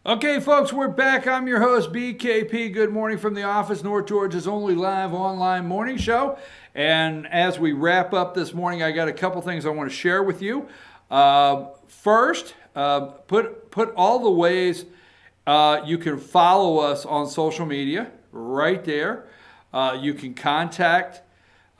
Okay, folks, we're back. I'm your host, BKP. Good morning from the office, North Georgia's only live online morning show. And as we wrap up this morning, I got a couple things I want to share with you. First, put all the ways you can follow us on social media right there. You can contact.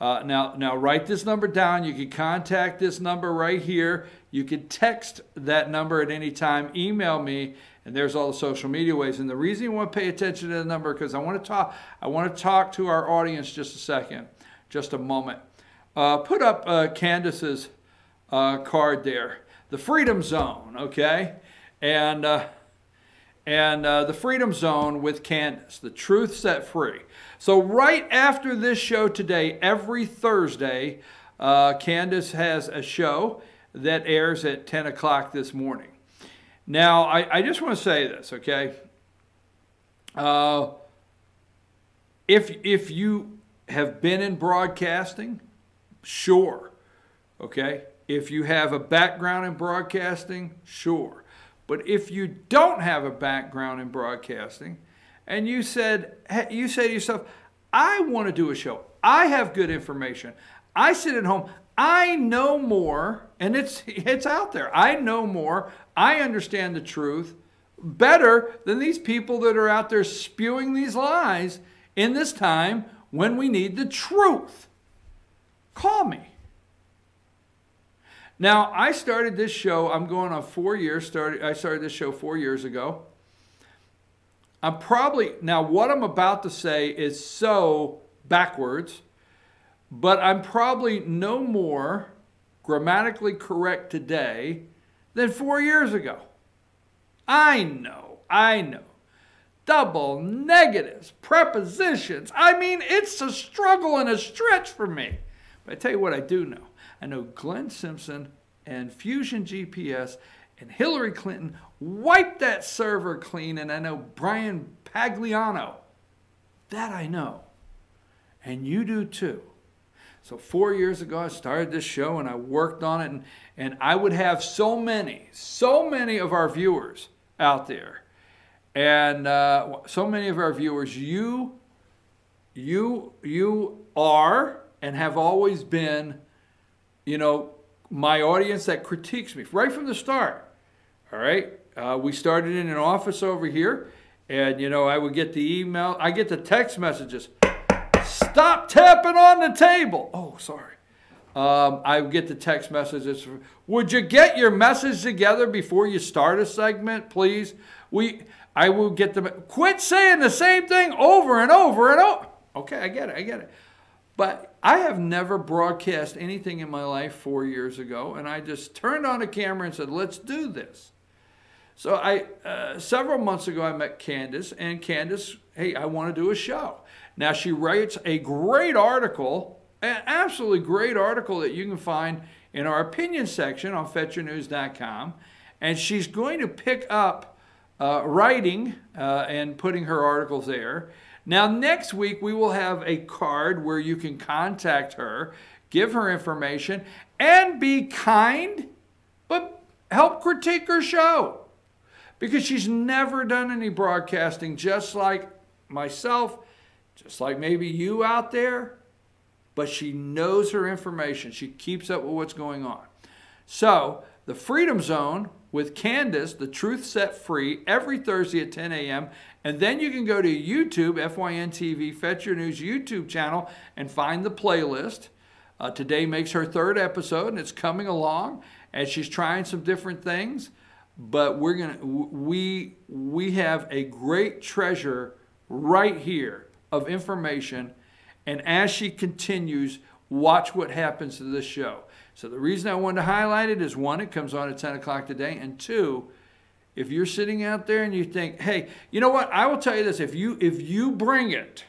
Now write this number down. You can contact this number right here. You can text that number at any time. Email me. And there's all the social media ways. And the reason you want to pay attention to the number, because I want to talk to our audience just a second, just a moment. Put up Candace's card there, the Freedom Zone, okay? And the Freedom Zone with Candace, the truth set free. So right after this show today, every Thursday, Candace has a show that airs at 10 o'clock this morning. Now, I just want to say this, okay? If you have been in broadcasting, sure, okay? If you have a background in broadcasting, sure. But if you don't have a background in broadcasting, and you say to yourself, I want to do a show, I have good information, I sit at home, I know more, and it's out there. I know more. I understand the truth better than these people that are out there spewing these lies in this time when we need the truth. Call me. Now, I started this show, I'm going on 4 years. I started this show 4 years ago. Now what I'm about to say is so backwards, but I'm probably no more grammatically correct today than 4 years ago. I know. Double negatives, prepositions. I mean, it's a struggle and a stretch for me. But I tell you what I do know. I know Glenn Simpson and Fusion GPS and Hillary Clinton wiped that server clean, and I know Brian Pagliano. That I know. And you do too. So 4 years ago, I started this show and I worked on it, and I would have so many of our viewers out there. And so many of our viewers, you are and have always been, my audience that critiques me right from the start. All right? We started in an office over here, and, I would get the email. I get the text messages. Stop tapping on the table. Oh, sorry. I get the text messages. Would you get your message together before you start a segment, please? I will get them. Quit saying the same thing over and over and over. Okay, I get it. But I have never broadcast anything in my life 4 years ago, and I just turned on a camera and said, let's do this. So several months ago, I met Candace, and Candace, hey, I want to do a show. Now, she writes a great article, an absolutely great article that you can find in our opinion section on FetYourNews.com, and she's going to pick up writing and putting her articles there. Now, next week, we will have a card where you can contact her, give her information, and be kind, but help critique her show. Because she's never done any broadcasting, just like myself, just like maybe you out there, but she knows her information. She keeps up with what's going on. So, the Freedom Zone with Candace, the truth set free, every Thursday at 10 a.m., and then you can go to YouTube, FYNTV, Fetch Your News YouTube channel, and find the playlist. Today makes her third episode, and it's coming along, and she's trying some different things. But we have a great treasure right here of information, and as she continues, watch what happens to this show. So the reason I wanted to highlight it is, one, it comes on at 10 o'clock today, and two, if you're sitting out there and you think, hey, you know what, I will tell you this, if you bring it,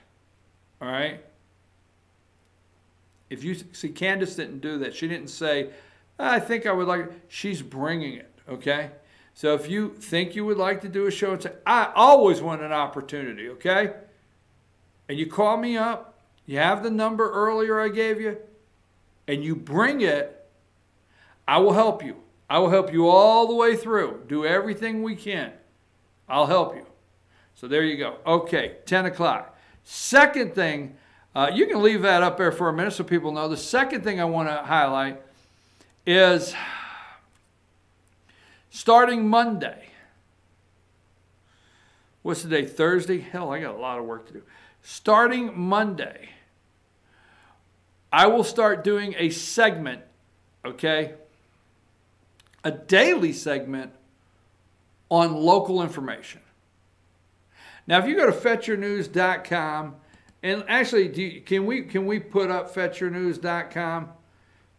all right, if you see, Candace didn't do that. She didn't say, I think I would like it. She's bringing it, okay? So if you think you would like to do a show and say, I always want an opportunity, okay? And you call me up, you have the number earlier I gave you, and you bring it, I will help you. I will help you all the way through. Do everything we can. I'll help you. So there you go. Okay, 10 o'clock. Second thing, you can leave that up there for a minute so people know. The second thing I want to highlight is starting Monday. What's the day? Thursday? Hell, I got a lot of work to do. Starting Monday, I will start doing a segment, okay? A daily segment on local information. Now, if you go to fetchyournews.com, and actually, can we put up fetchyournews.com?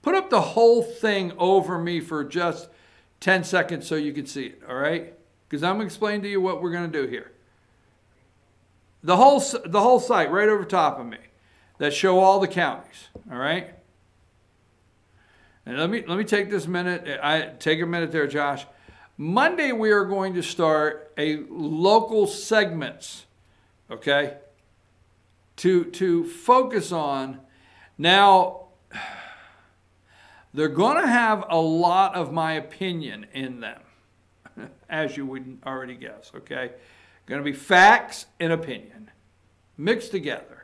Put up the whole thing over me for just 10 seconds so you can see it, all right? Because I'm going to explain to you what we're going to do here. The whole site right over top of me that show all the counties, all right? And let me take this minute. Take a minute there, Josh. Monday we are going to start a local segments, okay, to focus on. Now, they're going to have a lot of my opinion in them, as you would already guess, okay? Going to be facts and opinion mixed together.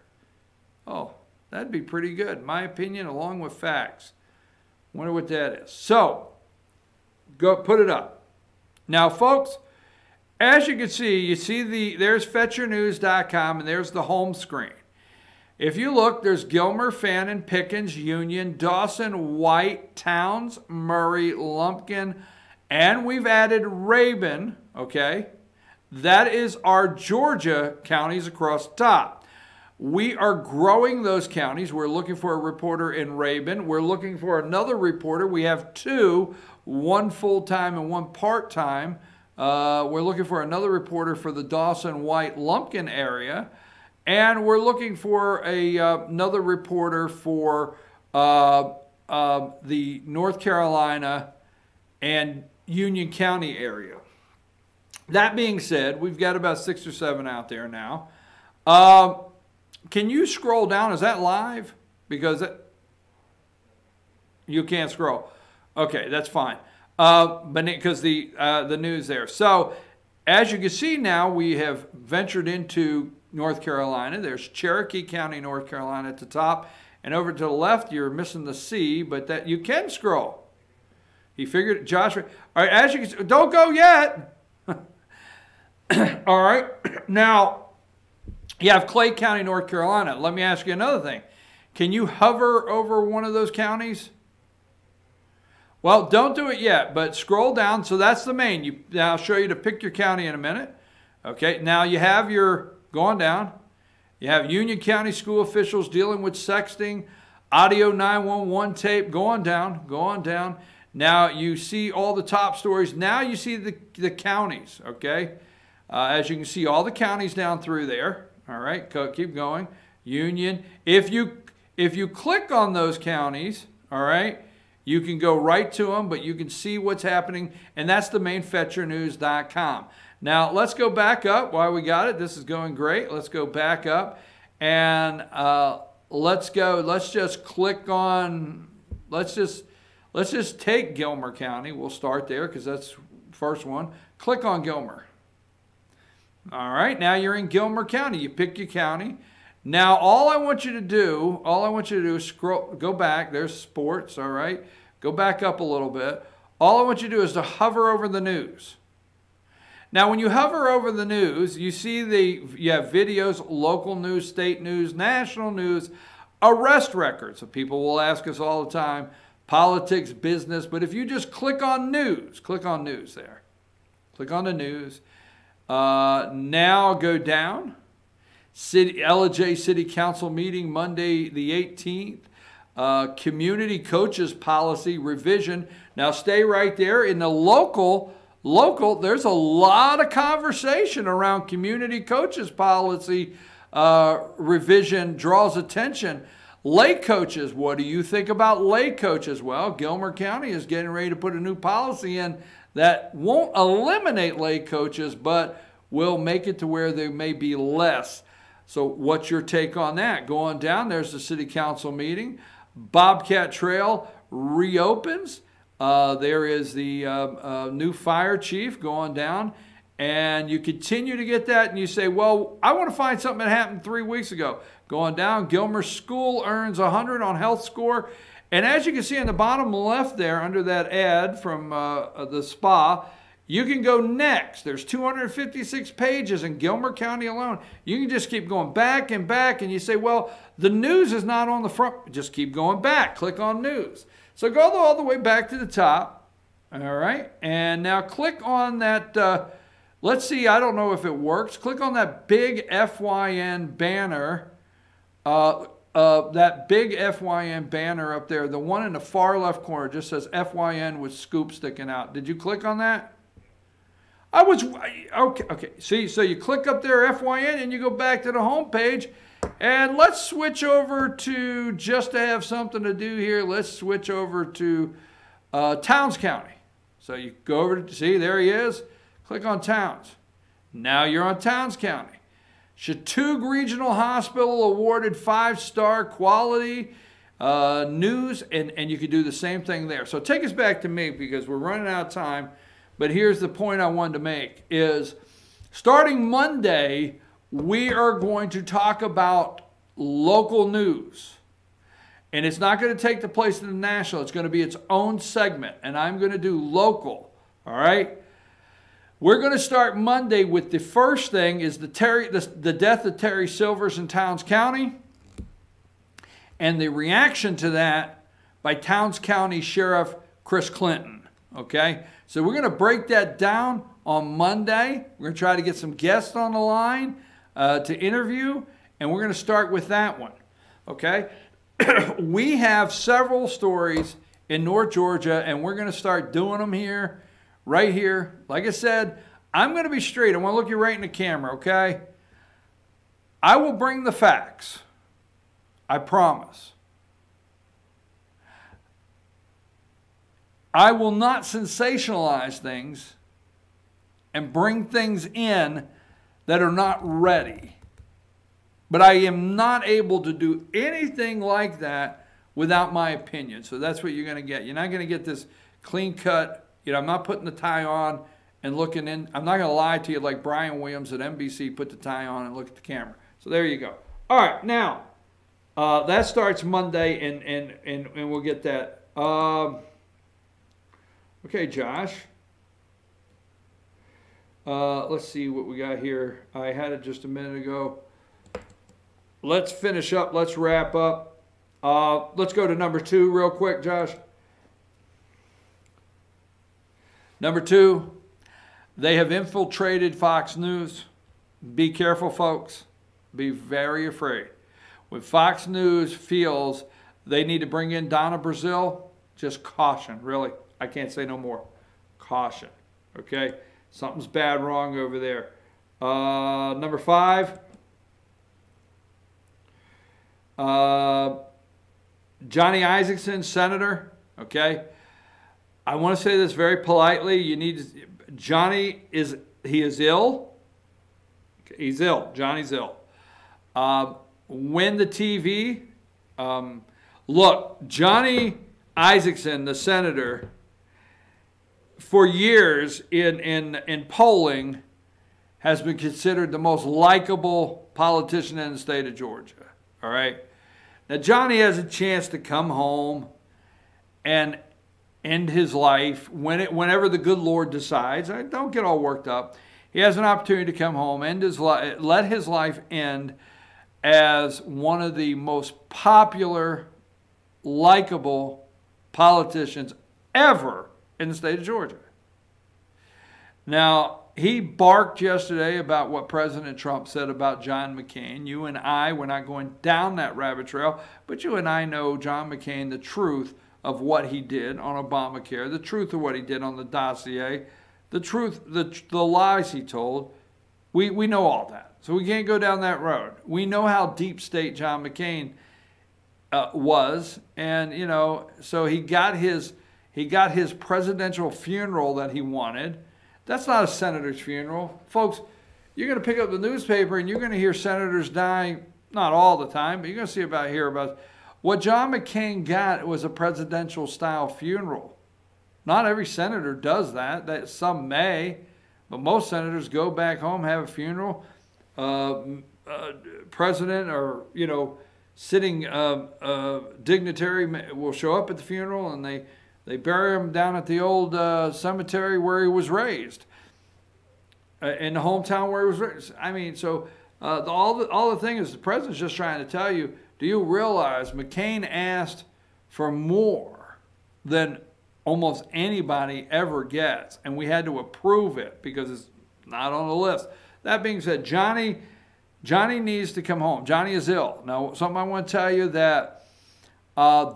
Oh, that'd be pretty good. My opinion along with facts. Wonder what that is. So, go put it up. Now, folks, as you can see, there's fetchyournews.com, and there's the home screen. If you look, there's Gilmer, Fannin, Pickens, Union, Dawson, White, Towns, Murray, Lumpkin, and we've added Rabun, okay? That is our Georgia counties across the top. We are growing those counties. We're looking for a reporter in Rabun. We're looking for another reporter. We have two, one full-time and one part-time. We're looking for another reporter for the Dawson, White, Lumpkin area. And we're looking for another reporter for the North Carolina and Union County area. That being said, we've got about 6 or 7 out there now. Can you scroll down? Is that live? Because you can't scroll. Okay, that's fine. But because the news there. So as you can see now, we have ventured into North Carolina. There's Cherokee County, North Carolina at the top. And over to the left, you're missing the C, but that you can scroll. He figured, Josh. All right, as you can see, don't go yet. All right. Now, you have Clay County, North Carolina. Let me ask you another thing. Can you hover over one of those counties? Well, don't do it yet, but scroll down. So that's the main. I'll show you to pick your county in a minute. Okay, now you have your, going down, you have Union County school officials dealing with sexting, audio 911 tape, going down. Now you see all the top stories. Now you see the counties, okay? As you can see, all the counties down through there. All right, keep going. Union. If you click on those counties, all right, you can go right to them, but you can see what's happening, and that's the main fetchyournews.com. Now, let's go back up while we got it. This is going great. Let's go back up, and let's just click on, let's just take Gilmer County. We'll start there because that's the first one. Click on Gilmer. All right, now you're in Gilmer County. You pick your county. Now, all I want you to do is scroll, go back. There's sports, all right? Go back up a little bit. All I want you to do is to hover over the news. Now, when you hover over the news, you see you have videos, local news, state news, national news, arrest records. So people will ask us all the time, politics, business. But if you just click on news there. Click on the news. Now go down. LJ City Council meeting Monday the 18th. Community coaches policy revision. Now stay right there. In the local, there's a lot of conversation around community coaches policy revision draws attention. Lay coaches, what do you think about lay coaches? Well, Gilmer County is getting ready to put a new policy in that won't eliminate lay coaches, but will make it to where there may be less. So what's your take on that? Going down, there's the city council meeting. Bobcat Trail reopens. There is the new fire chief going down. and you continue to get that, and you say, well, I want to find something that happened 3 weeks ago. Going down, Gilmer School earns 100 on health score. And as you can see on the bottom left there, under that ad from the spa, you can go next. There's 256 pages in Gilmer County alone. You can just keep going back and back, and you say, well, the news is not on the front. Just keep going back. Click on news. So go all the way back to the top. All right. And now click on that. Let's see. I don't know if it works. Click on that big FYN banner. That big FYN banner up there, the one in the far left corner, just says FYN with scoop sticking out. Did you click on that? Okay. See, so you click up there, FYN, and you go back to the home page. And let's switch over to, just to have something to do here, let's switch over to Towns County. So you go over to, see, there he is. Click on Towns. Now you're on Towns County. Chautauqua Regional Hospital awarded 5-star quality news, and you can do the same thing there. So take us back to me because we're running out of time, but here's the point I wanted to make is starting Monday, we are going to talk about local news. And it's not going to take the place of the national. It's going to be its own segment, and I'm going to do local, all right? We're going to start Monday with the first thing is the death of Terry Silvers in Towns County and the reaction to that by Towns County Sheriff Chris Clinton, okay? So we're going to break that down on Monday. We're going to try to get some guests on the line to interview, and we're going to start with that one, okay? We have several stories in North Georgia, and we're going to start doing them here. Right here, like I said, I'm going to be straight. I want to look you right in the camera, okay? I will bring the facts. I promise. I will not sensationalize things and bring things in that are not ready. But I am not able to do anything like that without my opinion. So that's what you're going to get. You're not going to get this clean cut. You know, I'm not putting the tie on and looking in. I'm not going to lie to you like Brian Williams at NBC put the tie on and look at the camera. So there you go. All right, now, that starts Monday, and we'll get that. Okay, Josh. Let's see what we got here. I had it just a minute ago. Let's finish up. Let's wrap up. Let's go to number 2 real quick, Josh. Number 2, they have infiltrated Fox News. Be careful, folks. Be very afraid. When Fox News feels they need to bring in Donna Brazile, just caution, really. I can't say no more. Caution, okay? Something's bad wrong over there. Number 5, Johnny Isakson, Senator, okay? I want to say this very politely. You need to, Johnny is ill. He's ill. Johnny's ill. When the TV, look, Johnny Isakson, the senator, for years in polling, has been considered the most likable politician in the state of Georgia. All right. Now Johnny has a chance to come home and end his life whenever the good Lord decides. Don't get all worked up. He has an opportunity to come home, let his life end as one of the most popular, likable politicians ever in the state of Georgia. Now, he barked yesterday about what President Trump said about John McCain. You and I, we're not going down that rabbit trail, but you and I know John McCain, the truth of what he did on Obamacare, the truth of what he did on the dossier, the truth, the lies he told. We know all that. So we can't go down that road. We know how deep state John McCain was, and you know, so he got his presidential funeral that he wanted. That's not a senator's funeral. Folks, you're going to pick up the newspaper and you're going to hear senators die, not all the time, but you're going to hear about what John McCain got was a presidential style funeral. Not every senator does that. Some may, but most senators go back home, have a funeral. President or, you know, sitting dignitary will show up at the funeral, and they bury him down at the old cemetery where he was raised, in the hometown where he was raised. I mean, so all the thing is, the president's just trying to tell you, do you realize McCain asked for more than almost anybody ever gets, and we had to approve it because it's not on the list. That being said, Johnny needs to come home. Johnny is ill. Now, something I want to tell you, that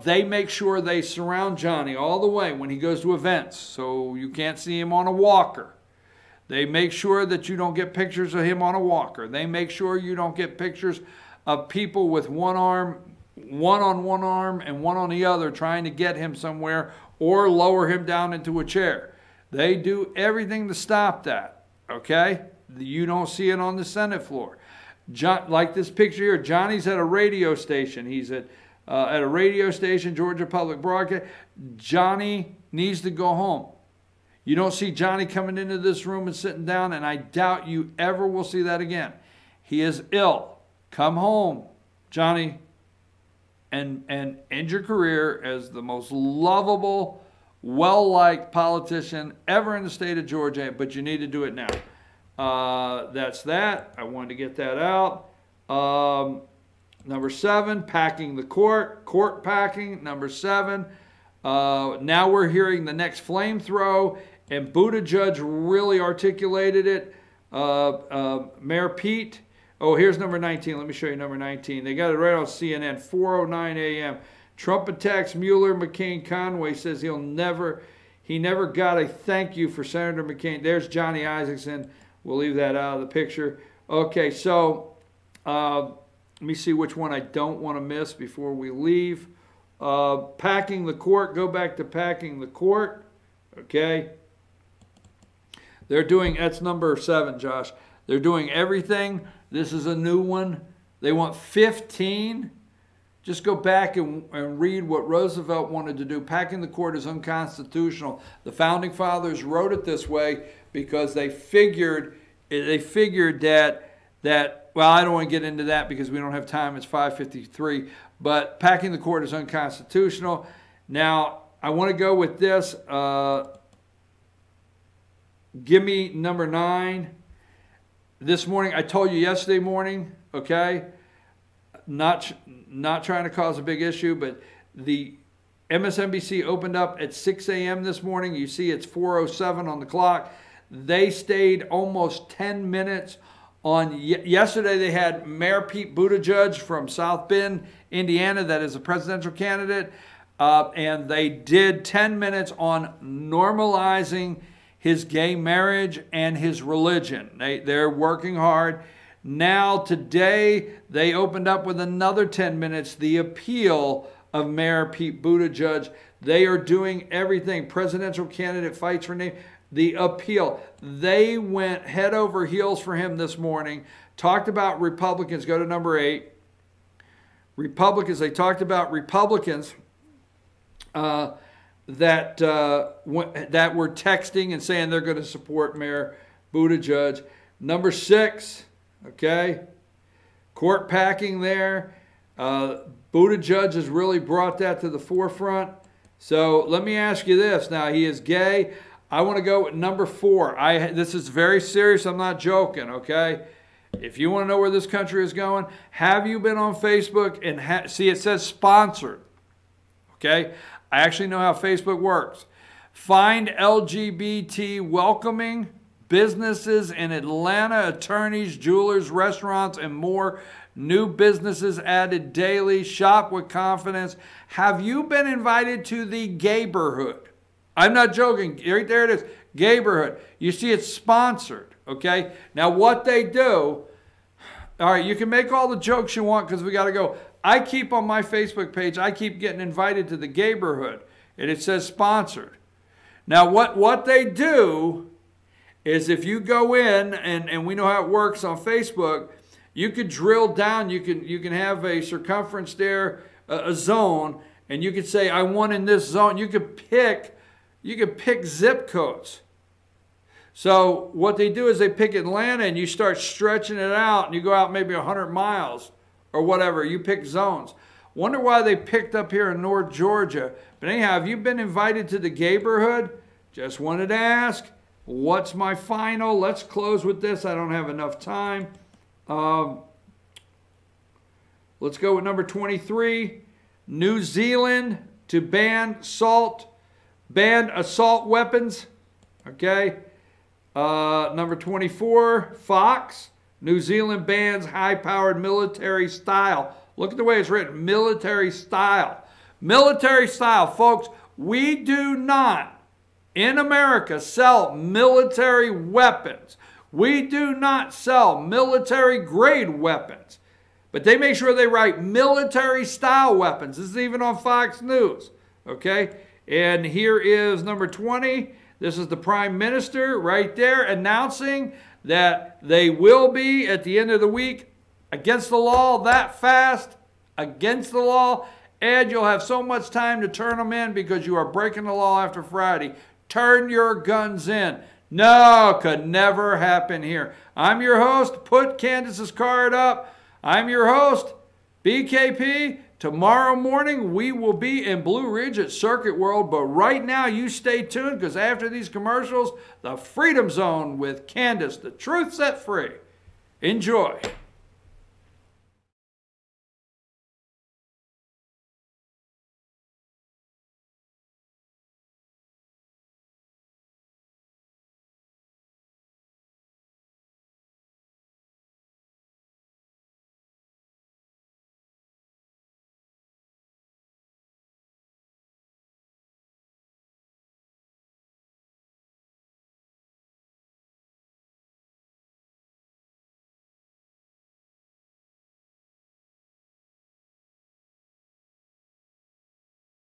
they make sure they surround Johnny all the way when he goes to events, so you can't see him on a walker. They make sure that you don't get pictures of him on a walker. They make sure you don't get pictures of people with one on one arm and one on the other trying to get him somewhere or lower him down into a chair. They do everything to stop that, okay? You don't see it on the Senate floor. Like this picture here, Johnny's at a radio station. He's at a radio station, Georgia Public Broadcast. Johnny needs to go home. You don't see Johnny coming into this room and sitting down, and I doubt you ever will see that again. He is ill. Come home, Johnny, and end your career as the most lovable, well-liked politician ever in the state of Georgia, but you need to do it now. That's that. I wanted to get that out. Number 7, packing the court packing. Number 7, now we're hearing the next flamethrow, and Buttigieg really articulated it. Mayor Pete. Oh, here's number 19. Let me show you number 19. They got it right on CNN, 4:09 a.m. Trump attacks Mueller. McCain Conway says he never got a thank you for Senator McCain. There's Johnny Isakson. We'll leave that out of the picture. Okay, so let me see which one I don't want to miss before we leave. Packing the court. Go back to packing the court. Okay. They're doing, that's number 7, Josh. They're doing everything. This is a new one. They want 15. Just go back and read what Roosevelt wanted to do. Packing the court is unconstitutional. The Founding Fathers wrote it this way because they figured that well, I don't want to get into that because we don't have time. It's 5:53. But packing the court is unconstitutional. Now, I want to go with this. Give me number 9. This morning, I told you yesterday morning, okay, not trying to cause a big issue, but the MSNBC opened up at 6 a.m. this morning. You see it's 4:07 on the clock. They stayed almost 10 minutes on. Yesterday, they had Mayor Pete Buttigieg from South Bend, Indiana, that is a presidential candidate, and they did 10 minutes on normalizing his gay marriage and his religion. They're working hard. Now, today, they opened up with another 10 minutes, the appeal of Mayor Pete Buttigieg. They are doing everything. Presidential candidate fights for name. The appeal. They went head over heels for him this morning. Talked about Republicans. Go to number 8. Republicans. They talked about Republicans that were texting and saying they're going to support Mayor Buttigieg. Number 6, okay, court packing there. Buttigieg has really brought that to the forefront. So let me ask you this. Now, he is gay. I want to go with number 4. This is very serious. I'm not joking, okay? If you want to know where this country is going, have you been on Facebook and see it says sponsored, okay? I actually know how Facebook works. Find LGBT welcoming businesses in Atlanta, attorneys, jewelers, restaurants, and more. New businesses added daily. Shop with confidence. Have you been invited to the gayborhood? I'm not joking. Right there it is. Gayborhood. You see it's sponsored, okay? Now what they do, all right, you can make all the jokes you want because we got to go. I keep on my Facebook page, I keep getting invited to the gayborhood, and it says sponsored. Now, what they do is if you go in, and we know how it works on Facebook, you could drill down, you can have a circumference there, a zone, and you could say, I want in this zone. You could pick zip codes. So what they do is they pick Atlanta and you start stretching it out and you go out maybe 100 miles or whatever. You pick zones. Wonder why they picked up here in North Georgia. But anyhow, have you been invited to the neighborhood? Just wanted to ask, what's my final? Let's close with this. I don't have enough time. Let's go with number 23. New Zealand to ban assault weapons. Okay. Number 24, Fox. New Zealand bans high-powered military style. Look at the way it's written, military style. Military style, folks. We do not, in America, sell military weapons. We do not sell military-grade weapons. But they make sure they write military-style weapons. This is even on Fox News. Okay? And here is number 20. This is the Prime Minister right there announcing that they will be, at the end of the week, against the law that fast, against the law, and you'll have so much time to turn them in because you are breaking the law after Friday. Turn your guns in. No, could never happen here. I'm your host. Put Candace's card up. I'm your host, BKP. Tomorrow morning, we will be in Blue Ridge at Circuit World, but right now, you stay tuned because after these commercials, the Freedom Zone with Candace, the truth set free. Enjoy.